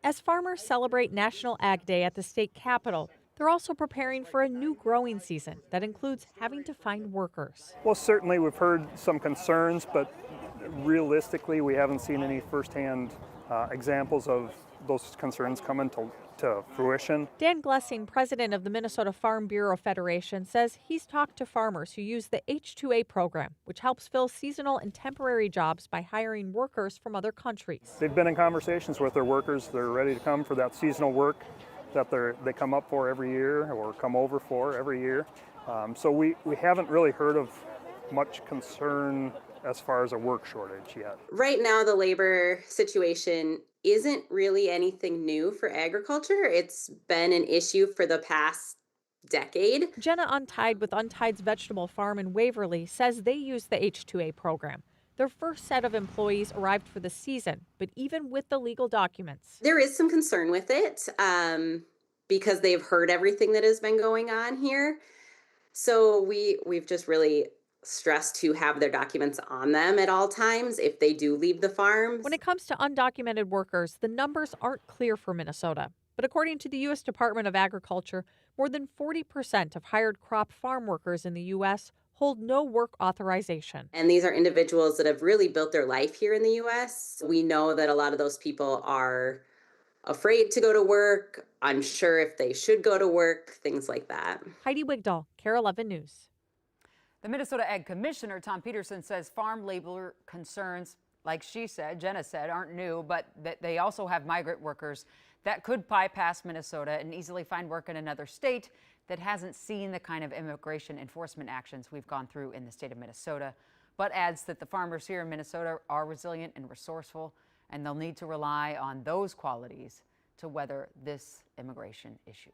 As farmers celebrate National Ag Day at the state capitol, they're also preparing for a new growing season that includes having to find workers. Well, certainly we've heard some concerns, but realistically, we haven't seen any firsthand examples of those concerns coming to fruition. Dan Glessing, president of the Minnesota Farm Bureau Federation, says he's talked to farmers who use the H-2A program, which helps fill seasonal and temporary jobs by hiring workers from other countries. They've been in conversations with their workers. They're ready to come for that seasonal work that they come up for every year or come over for every year. So we haven't really heard of much concern as far as a work shortage yet. Right now, the labor situation isn't really anything new for agriculture. It's been an issue for the past decade. Jenna Untied with Untied's Vegetable Farm in Waverly says they use the H-2A program. Their first set of employees arrived for the season, but even with the legal documents, There is some concern with it because they've heard everything that has been going on here. So we've just really stressed to have their documents on them at all times if they do leave the farms. when it comes to undocumented workers, the numbers aren't clear for Minnesota. But according to the U.S. Department of Agriculture, more than 40% of hired crop farm workers in the U.S. hold no work authorization. And these are individuals that have really built their life here in the US. We know that a lot of those people are afraid to go to work, unsure if they should go to work, things like that. Heidi Wigdahl, KARE 11 News. The Minnesota Ag Commissioner, Tom Peterson, says farm labor concerns, like Jenna said, aren't new, but that they also have migrant workers that could bypass Minnesota and easily find work in another state that hasn't seen the kind of immigration enforcement actions we've gone through in the state of Minnesota, but adds that the farmers here in Minnesota are resilient and resourceful, and they'll need to rely on those qualities to weather this immigration issue.